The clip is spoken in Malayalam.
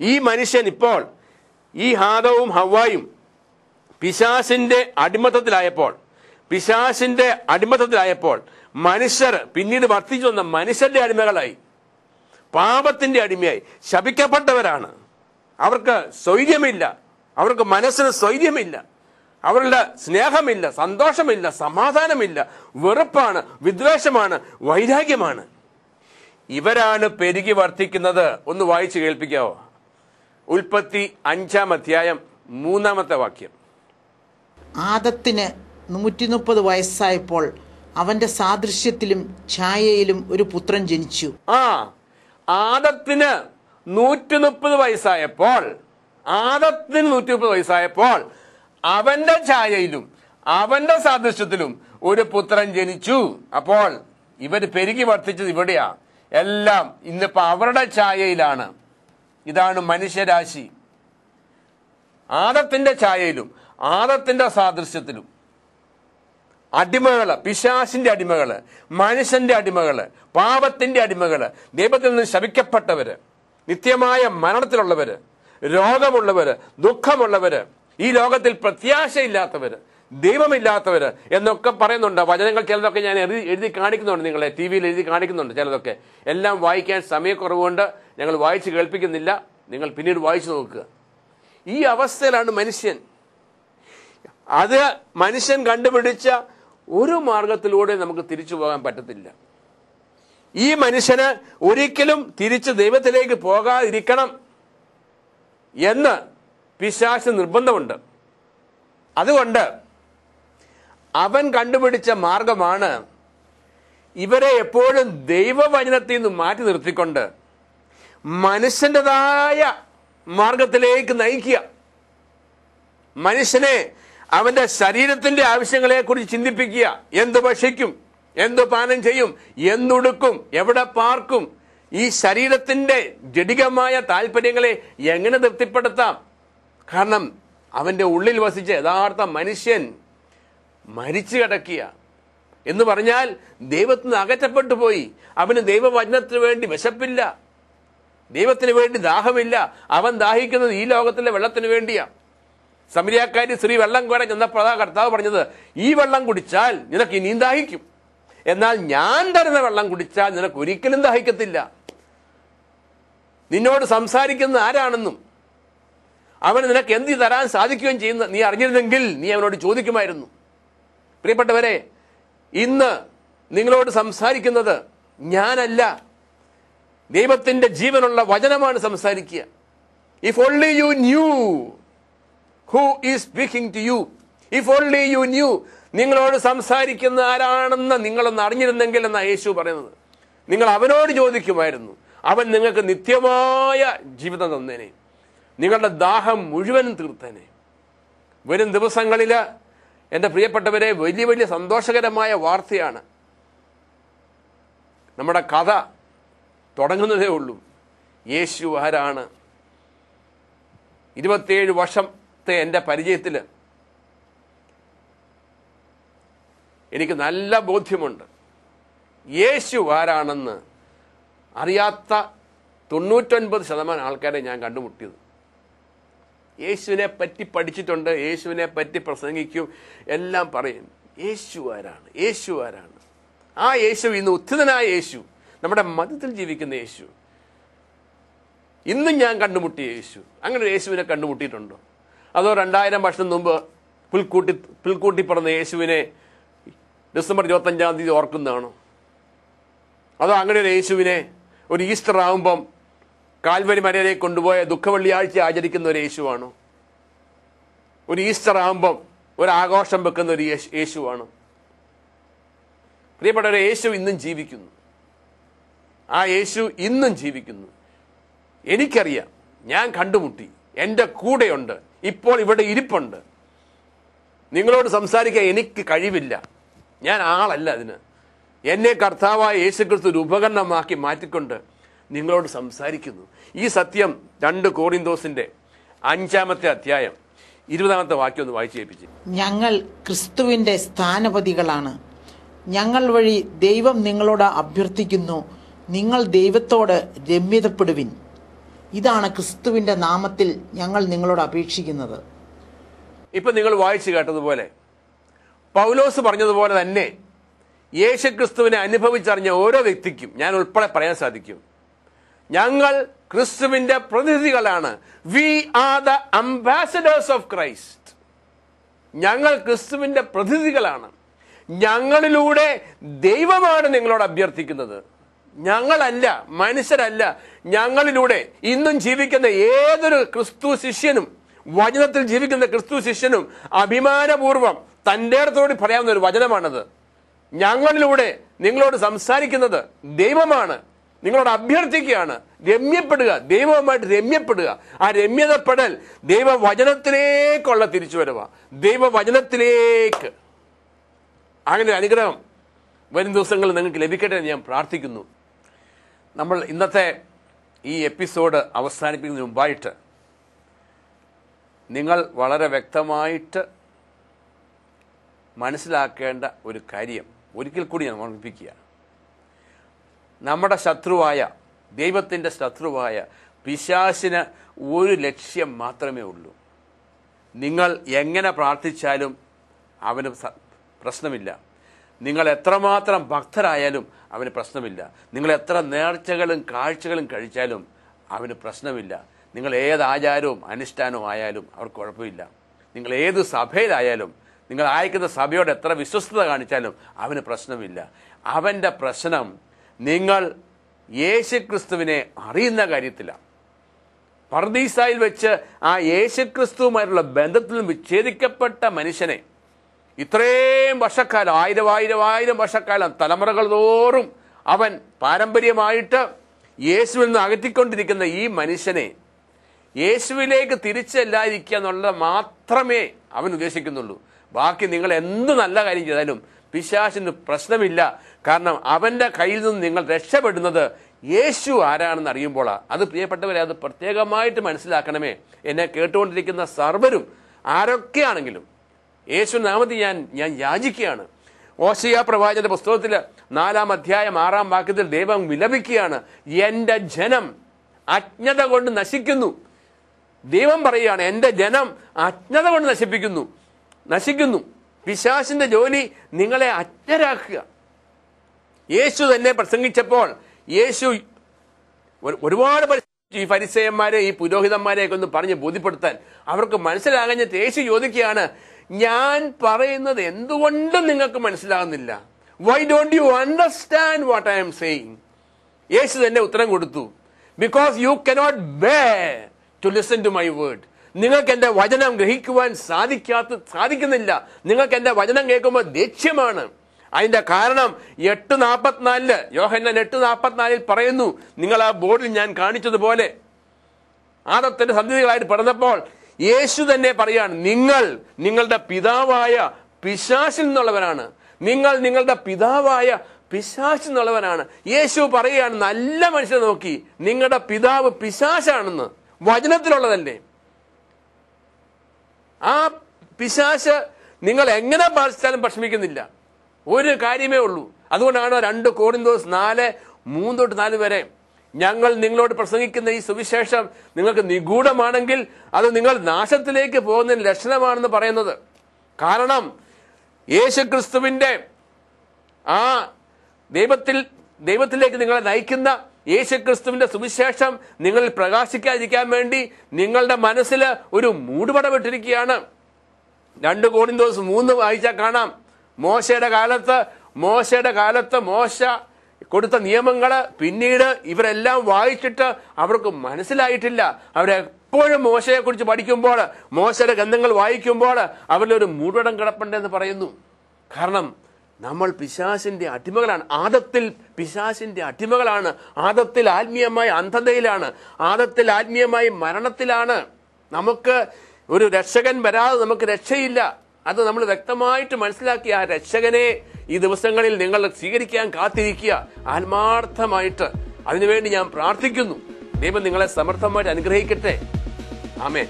ഈ മനുഷ്യൻ ഇപ്പോൾ ഈ ആദവും ഹവ്വായും പിശാചിന്റെ അടിമത്തത്തിലായപ്പോൾ മനുഷ്യർ പിന്നീട് വർദ്ധിച്ചു വന്ന മനുഷ്യന്റെ അടിമകളായി, പാപത്തിന്റെ അടിമയായി. ശപിക്കപ്പെട്ടവരാണ്. അവർക്ക് സ്വൈര്യമില്ല, അവർക്ക് മനസ്സിന് സ്വൈര്യമില്ല, അവരുടെ സ്നേഹമില്ല, സന്തോഷമില്ല, സമാധാനമില്ല, വെറുപ്പാണ്, വിദ്വേഷമാണ്, വൈരാഗ്യമാണ്. ഇവരാണ് പെരുകി വർദ്ധിക്കുന്നത്. ഒന്ന് വായിച്ചു കേൾപ്പിക്കാവോ? ഉൽപ്പത്തി 5-ാം അധ്യായം 3-ാമത്തെ വാക്യം. ആദത്തിന് 130 വയസ്സായപ്പോൾ അവന്റെ സാദൃശ്യത്തിലും ഛായയിലും ഒരു പുത്രൻ ജനിച്ചു. ആദത്തിന് 130 വയസ്സായപ്പോൾ അവന്റെ ഛായയിലും അവന്റെ സാദൃശ്യത്തിലും ഒരു പുത്രൻ ജനിച്ചു. അപ്പോൾ ഇവർ പെരുകി വർദ്ധിച്ചത് ഇവിടെയാ. എല്ലാം ഇന്നിപ്പോ അവരുടെ ഛായയിലാണ്. ഇതാണ് മനുഷ്യരാശി. ആദത്തിന്റെ ഛായയിലും ആദത്തിന്റെ സാദൃശ്യത്തിലും അടിമകള്, പിശാചിന്റെ അടിമകള്, മനുഷ്യന്റെ അടിമകള്, പാപത്തിന്റെ അടിമകള്, ദൈവത്തിൽ നിന്ന് ശപിക്കപ്പെട്ടവര്, നിത്യമായ മരണത്തിലുള്ളവര്, രോഗമുള്ളവര്, ദുഃഖമുള്ളവര്, ഈ ലോകത്തിൽ പ്രത്യാശയില്ലാത്തവര്, ദൈവമില്ലാത്തവര് എന്നൊക്കെ പറയുന്നുണ്ട് വചനങ്ങൾ. ചിലതൊക്കെ ഞാൻ എഴുതി കാണിക്കുന്നുണ്ട്, നിങ്ങളെ ടി വിയിൽ എഴുതി കാണിക്കുന്നുണ്ട്. ചിലതൊക്കെ എല്ലാം വായിക്കാൻ സമയക്കുറവുകൊണ്ട് ഞങ്ങൾ വായിച്ച് കേൾപ്പിക്കുന്നില്ല. നിങ്ങൾ പിന്നീട് വായിച്ചു നോക്കുക. ഈ അവസ്ഥയിലാണ് മനുഷ്യൻ. അത് മനുഷ്യൻ കണ്ടുപിടിച്ച ഒരു മാർഗത്തിലൂടെ നമുക്ക് തിരിച്ചു പോകാൻ പറ്റത്തില്ല. ഈ മനുഷ്യന് ഒരിക്കലും തിരിച്ച് ദൈവത്തിലേക്ക് പോകാതിരിക്കണം എന്ന് പിശാച് നിർബന്ധമുണ്ട്. അതുകൊണ്ട് അവൻ കണ്ടുപിടിച്ച മാർഗമാണ് ഇവരെ എപ്പോഴും ദൈവവചനത്തിൽ നിന്ന് മാറ്റി നിർത്തിക്കൊണ്ട് മനുഷ്യൻ്റെതായ മാർഗത്തിലേക്ക് നയിക്കുക. മനുഷ്യനെ അവന്റെ ശരീരത്തിന്റെ ആവശ്യങ്ങളെ കുറിച്ച് ചിന്തിപ്പിക്കുക. എന്ത് ഭക്ഷിക്കും, എന്ത് പാനം ചെയ്യും, എന്തുടുക്കും, എവിടെ പാർക്കും, ഈ ശരീരത്തിന്റെ ജഡികമായ താല്പര്യങ്ങളെ എങ്ങനെ തൃപ്തിപ്പെടുത്താം. കാരണം അവന്റെ ഉള്ളിൽ വസിച്ച യഥാർത്ഥ മനുഷ്യൻ മരിച്ചു കിടക്കുക എന്ന് പറഞ്ഞാൽ ദൈവത്തിൽ നിന്ന് അകറ്റപ്പെട്ടു പോയി. അവന് ദൈവവചനത്തിന് വേണ്ടി വിശപ്പില്ല, ദൈവത്തിന് വേണ്ടി ദാഹമില്ല. അവൻ ദാഹിക്കുന്നത് ഈ ലോകത്തിലെ വെള്ളത്തിന് വേണ്ടിയാ. സമരിയാക്കാരി സ്ത്രീ വെള്ളം കോരാൻ ചെന്നപ്പോൾ കർത്താവ് പറഞ്ഞത്, ഈ വെള്ളം കുടിച്ചാൽ നിനക്ക് ഇനിയും ദാഹിക്കും, എന്നാൽ ഞാൻ തരുന്ന വെള്ളം കുടിച്ചാൽ നിനക്ക് ഒരിക്കലും ദാഹിക്കത്തില്ല. നിന്നോട് സംസാരിക്കുന്ന ആരാണെന്നും അവന് നിനക്ക് എന്ത് തരാൻ സാധിക്കുകയും ചെയ്യുന്ന നീ അറിഞ്ഞിരുന്നെങ്കിൽ നീ അവനോട് ചോദിക്കുമായിരുന്നു. പ്രിയപ്പെട്ടവരെ, ഇന്ന് നിങ്ങളോട് സംസാരിക്കുന്നത് ഞാനല്ല, ദൈവത്തിന്റെ ജീവനുള്ള വചനമാണ് സംസാരിക്കുക. If only you new who is speaking to you, if only you knew, നിങ്ങളോട് സംസാരിക്കുന്ന ആരാണെന്ന് നിങ്ങളൊന്ന് അറിഞ്ഞിരുന്നെങ്കിൽ എന്നാ യേശു പറയുന്നത്. നിങ്ങൾ അവനോട് ചോദിക്കുമായിരുന്നു, അവൻ നിങ്ങൾക്ക് നിത്യമായ ജീവിതം തന്നേനെ, നിങ്ങളുടെ ദാഹം മുഴുവനും തീർത്തേനെ. വരും ദിവസങ്ങളിൽ എൻ്റെ പ്രിയപ്പെട്ടവരെ വലിയ വലിയ സന്തോഷകരമായ വാർത്തയാണ്. നമ്മുടെ കഥ തുടങ്ങുന്നതേ ഉള്ളൂ. യേശു ആരാണ്? 27 വർഷത്തെ എൻ്റെ പരിചയത്തിൽ എനിക്ക് നല്ല ബോധ്യമുണ്ട്. യേശു ആരാണെന്ന് അറിയാത്ത 99% ആൾക്കാരെ ഞാൻ കണ്ടുമുട്ടിയത്. യേശുവിനെ പറ്റി പഠിച്ചിട്ടുണ്ട്, യേശുവിനെ പറ്റി പ്രസംഗിക്കും, എല്ലാം പറയും. യേശു ആരാണ്? യേശു ആരാണ്? ആ യേശു ഇന്ന് ഉത്ഥിതനായ യേശു, നമ്മുടെ മധ്യത്തിൽ ജീവിക്കുന്ന യേശു, ഇന്നും ഞാൻ കണ്ടുമുട്ടിയ യേശു. അങ്ങനെ ഒരു യേശുവിനെ കണ്ടുമുട്ടിയിട്ടുണ്ടോ? അതോ 2000 വർഷം മുമ്പ് പുൽക്കൂട്ടി പറഞ്ഞ യേശുവിനെ ഡിസംബർ 25-ാം തീയതി ഓർക്കുന്നതാണോ? അതോ അങ്ങനെ ഒരു യേശുവിനെ ഒരു ഈസ്റ്റർ ആകുമ്പം കാൽവരി മലയിലേക്ക് കൊണ്ടുപോയ ദുഃഖവെള്ളിയാഴ്ച ആചരിക്കുന്ന ഒരു യേശുവാണോ? ഒരു ഈസ്റ്റർ ആകുമ്പം ഒരു ആഘോഷം വെക്കുന്ന ഒരു യേശുവാണോ? പ്രിയപ്പെട്ടവരെ, യേശു ഇന്നും ജീവിക്കുന്നു. ആ യേശു ഇന്നും ജീവിക്കുന്നു. എനിക്കറിയാം, ഞാൻ കണ്ടുമുട്ടി, എൻ്റെ കൂടെയുണ്ട്, ഇപ്പോൾ ഇവിടെ ഇരിപ്പുണ്ട്. നിങ്ങളോട് സംസാരിക്കാൻ എനിക്ക് കഴിവില്ല, ഞാൻ ആളല്ല അതിന്. എന്നെ കർത്താവായ യേശുക്രിസ്തു ഒരു ഉപകരണമാക്കി മാറ്റിക്കൊണ്ട് നിങ്ങളോട് സംസാരിക്കുന്നു. ഈ സത്യം 2 കോരിന്തോസിന്റെ 5-ാമത്തെ അധ്യായം 20-ാമത്തെ വാക്യം ഒന്ന് വായിച്ചു കേൾപ്പിച്ചു. ഞങ്ങൾ ക്രിസ്തുവിന്റെ സ്ഥാനപതികളാണ്. ഞങ്ങൾ വഴി ദൈവം നിങ്ങളോട് അഭ്യർത്ഥിക്കുന്നു, നിങ്ങൾ ദൈവത്തോട് രമ്യതപ്പെടുവിൻ. ഇതാണ് ക്രിസ്തുവിൻ്റെ നാമത്തിൽ ഞങ്ങൾ നിങ്ങളോട് അപേക്ഷിക്കുന്നത്. ഇപ്പം നിങ്ങൾ വായിച്ചു കേട്ടതുപോലെ പൗലോസ് പറഞ്ഞതുപോലെ തന്നെ യേശുക്രിസ്തുവിനെ അനുഭവിച്ചറിഞ്ഞ ഓരോ വ്യക്തിക്കും ഞാൻ ഉൾപ്പെടെ പറയാൻ സാധിക്കും, ഞങ്ങൾ ക്രിസ്തുവിന്റെ പ്രതിനിധികളാണ്. We are the ambassadors of Christ. ഞങ്ങൾ ക്രിസ്തുവിന്റെ പ്രതിനിധികളാണ്. ഞങ്ങളിലൂടെ ദൈവമാണ് നിങ്ങളോട് അഭ്യർത്ഥിക്കുന്നത്. ഞങ്ങളല്ല, മനുഷ്യരല്ല. ഞങ്ങളിലൂടെ ഇന്നും ജീവിക്കുന്ന ഏതൊരു ക്രിസ്തു ശിഷ്യനും, വചനത്തിൽ ജീവിക്കുന്ന ക്രിസ്തു ശിഷ്യനും അഭിമാനപൂർവം തൻ്റെ അടുത്തോട് പറയാവുന്ന ഒരു വചനമാണത്. ഞങ്ങളിലൂടെ നിങ്ങളോട് സംസാരിക്കുന്നത് ദൈവമാണ്, നിങ്ങളോട് അഭ്യർത്ഥിക്കുകയാണ്. രമ്യപ്പെടുക, ദൈവവുമായിട്ട് രമ്യപ്പെടുക. ആ രമ്യതപ്പെടൽ ദൈവവചനത്തിലേക്കുള്ള തിരിച്ചുവരവാ. ദൈവവചനത്തിലേക്ക്. അങ്ങനെ ഒരു അനുഗ്രഹം വരും ദിവസങ്ങളിൽ നിങ്ങൾക്ക് ലഭിക്കട്ടെ എന്ന് ഞാൻ പ്രാർത്ഥിക്കുന്നു. നമ്മൾ ഇന്നത്തെ ഈ എപ്പിസോഡ് അവസാനിപ്പിക്കുന്നതിന് മുമ്പായിട്ട് നിങ്ങൾ വളരെ വ്യക്തമായിട്ട് മനസ്സിലാക്കേണ്ട ഒരു കാര്യം ഒരിക്കൽ കൂടി ഞാൻ ഓർമ്മിപ്പിക്കുക. നമ്മുടെ ശത്രുവായ, ദൈവത്തിൻ്റെ ശത്രുവായ പിശാചിന് ഒരു ലക്ഷ്യം മാത്രമേ ഉള്ളൂ. നിങ്ങൾ എങ്ങനെ പ്രാർത്ഥിച്ചാലും അവന് പ്രശ്നമില്ല. നിങ്ങൾ എത്രമാത്രം ഭക്തരായാലും അവന് പ്രശ്നമില്ല. നിങ്ങൾ എത്ര നേർച്ചകളും കാഴ്ചകളും കഴിച്ചാലും അവന് പ്രശ്നമില്ല. നിങ്ങൾ ഏത് ആചാരവും അനുഷ്ഠാനവും ആയാലും അവർക്ക് കുഴപ്പമില്ല. നിങ്ങൾ ഏത് സഭയിലായാലും, നിങ്ങൾ അയക്കുന്ന സഭയോട് എത്ര വിശ്വസ്തത കാണിച്ചാലും അവന് പ്രശ്നമില്ല. അവൻ്റെ പ്രശ്നം നിങ്ങൾ യേശുക്രിസ്തുവിനെ അറിയുന്ന കാര്യത്തിലാണ്. പർദീസായിൽ വെച്ച് ആ യേശുക്രിസ്തുവുമായിട്ടുള്ള ബന്ധത്തിൽ നിന്ന് വിച്ഛേദിക്കപ്പെട്ട മനുഷ്യനെ ഇത്രയും വർഷക്കാലം, ആയിരം വർഷക്കാലം, തലമുറകൾ തോറും അവൻ പാരമ്പര്യമായിട്ട് യേശുവിൽ നിന്ന് അകറ്റിക്കൊണ്ടിരിക്കുന്ന ഈ മനുഷ്യനെ യേശുവിലേക്ക് തിരിച്ചല്ലാതിരിക്കുക എന്നുള്ളത് മാത്രമേ അവൻ ഉദ്ദേശിക്കുന്നുള്ളൂ. ബാക്കി നിങ്ങൾ എന്ത് നല്ല കാര്യം ചെയ്താലും പിശാചിന് പ്രശ്നമില്ല. കാരണം അവൻ്റെ കയ്യിൽ നിന്ന് നിങ്ങൾ രക്ഷപ്പെടുന്നത് യേശു ആരാണെന്ന് അറിയുമ്പോഴാണ്. അത് പ്രിയപ്പെട്ടവരെ, അത് പ്രത്യേകമായിട്ട് മനസ്സിലാക്കണമേ. എന്നെ കേട്ടുകൊണ്ടിരിക്കുന്ന സർവരും ആരൊക്കെയാണെങ്കിലും യേശു നാമത്തിൽ ഞാൻ യാചിക്കുകയാണ്. ഓശയ്യാ പ്രവാചകന്റെ പുസ്തകത്തിൽ 4-ാം അധ്യായം 6-ാം വാക്യത്തിൽ ദൈവം വിലപിക്കുകയാണ്, എൻ്റെ ജനം അജ്ഞത കൊണ്ട് നശിക്കുന്നു. ദൈവം പറയുകയാണ്, എൻ്റെ ജനം അജ്ഞത കൊണ്ട് നശിക്കുന്നു. പിശാചിന്റെ ജോലി നിങ്ങളെ അജ്ഞരാക്കുക. യേശു തന്നെ പ്രസംഗിച്ചപ്പോൾ യേശു ഒരുപാട് ഈ ഫരിസേയന്മാരെ, ഈ പുരോഹിതന്മാരെയൊക്കെ ഒന്ന് പറഞ്ഞ് ബോധ്യപ്പെടുത്താൻ അവർക്ക് മനസ്സിലാകാഞ്ഞിട്ട് യേശു ചോദിക്കുകയാണ്, ഞാൻ പറയുന്നത് എന്തുകൊണ്ടും നിങ്ങൾക്ക് മനസ്സിലാകുന്നില്ല? Why don't you understand what I am saying? Yeshu തന്നെ ഉത്തരം കൊടുത്തു, because you cannot bear to listen to my word. നിങ്ങൾക്ക് എൻ്റെ വചനം ഗ്രഹിക്കുവാൻ സാധിക്കുന്നില്ല. നിങ്ങൾക്ക് എൻ്റെ വചനം കേൾക്കുമ്പോൾ ദേഷ്യമാണ്. അതിന്റെ കാരണം 8:44 യോഹന്നാൻ 8:44 പറയുന്നു, നിങ്ങൾ ആ ബോർഡിൽ ഞാൻ കാണിച്ചതുപോലെ ആദത്തിന്റെ സന്തതികളായിട്ട് പിറന്നപ്പോൾ യേശു തന്നെ പറയാണ്, നിങ്ങൾ നിങ്ങളുടെ പിതാവായ പിശാചിൽ നിന്നുള്ളവരാണ്. നിങ്ങൾ നിങ്ങളുടെ പിതാവായ പിശാചിൽ നിന്നുള്ളവരാണ്. യേശു പറയുകയാണ്, നല്ല മനുഷ്യനെ നോക്കി നിങ്ങളുടെ പിതാവ് പിശാചാണെന്ന്. വചനത്തിലുള്ളതല്ലേ? ആ പിശാച് നിങ്ങൾ എങ്ങനെ ബാധിച്ചാലും പ്രശ്നമിക്കുന്നില്ല. ഒരു കാര്യമേ ഉള്ളൂ. അതുകൊണ്ടാണ് 2 കോരിന്തോസ് 4:3-4 വരെ, ഞങ്ങൾ നിങ്ങളോട് പ്രസംഗിക്കുന്ന ഈ സുവിശേഷം നിങ്ങൾക്ക് നിഗൂഢമാണെങ്കിൽ അത് നിങ്ങൾ നാശത്തിലേക്ക് പോകുന്നതിന് ലക്ഷണമാണെന്ന് പറയുന്നത്. കാരണം യേശുക്രിസ്തുവിന്റെ ആ ദൈവത്തിലേക്ക് നിങ്ങളെ നയിക്കുന്ന യേശുക്രിസ്തുവിന്റെ സുവിശേഷം നിങ്ങളിൽ പ്രകാശിക്കാതിരിക്കാൻ വേണ്ടി നിങ്ങളുടെ മനസ്സിൽ ഒരു മൂടുപടമിട്ടിരിക്കുകയാണ്. 2 കോരിന്തോസ് 3 വായിച്ചാൽ കാണാം, മോശയുടെ കാലത്ത് മോശ കൊടുത്ത നിയമങ്ങള് പിന്നീട് ഇവരെല്ലാം വായിച്ചിട്ട് അവർക്ക് മനസ്സിലായിട്ടില്ല. അവരെപ്പോഴും മോശയെ കുറിച്ച് പഠിക്കുമ്പോൾ, മോശയുടെ ഗ്രന്ഥങ്ങൾ വായിക്കുമ്പോൾ അവരിലൊരു മൂടുപടം കിടപ്പുണ്ടെന്ന് പറയുന്നു. കാരണം നമ്മൾ പിശാചിന്റെ അടിമകളാണ്. ആദത്തിൽ പിശാചിന്റെ അടിമകളാണ്. ആദത്തിൽ ആത്മീയമായ അന്ധതയിലാണ്. ആദത്തിൽ ആത്മീയമായി മരണത്തിലാണ്. നമുക്ക് ഒരു രക്ഷകൻ വരാതെ നമുക്ക് രക്ഷയില്ല. അത് നമ്മൾ വ്യക്തമായിട്ട് മനസ്സിലാക്കി ആ രക്ഷകനെ ഈ ദിവസങ്ങളിൽ നിങ്ങൾ സ്വീകരിക്കാൻ കാത്തിരിക്കുക ആത്മാർത്ഥമായിട്ട്. അതിനുവേണ്ടി ഞാൻ പ്രാർത്ഥിക്കുന്നു. ദൈവം നിങ്ങളെ സമർത്ഥമായിട്ട് അനുഗ്രഹിക്കട്ടെ. ആമേൻ.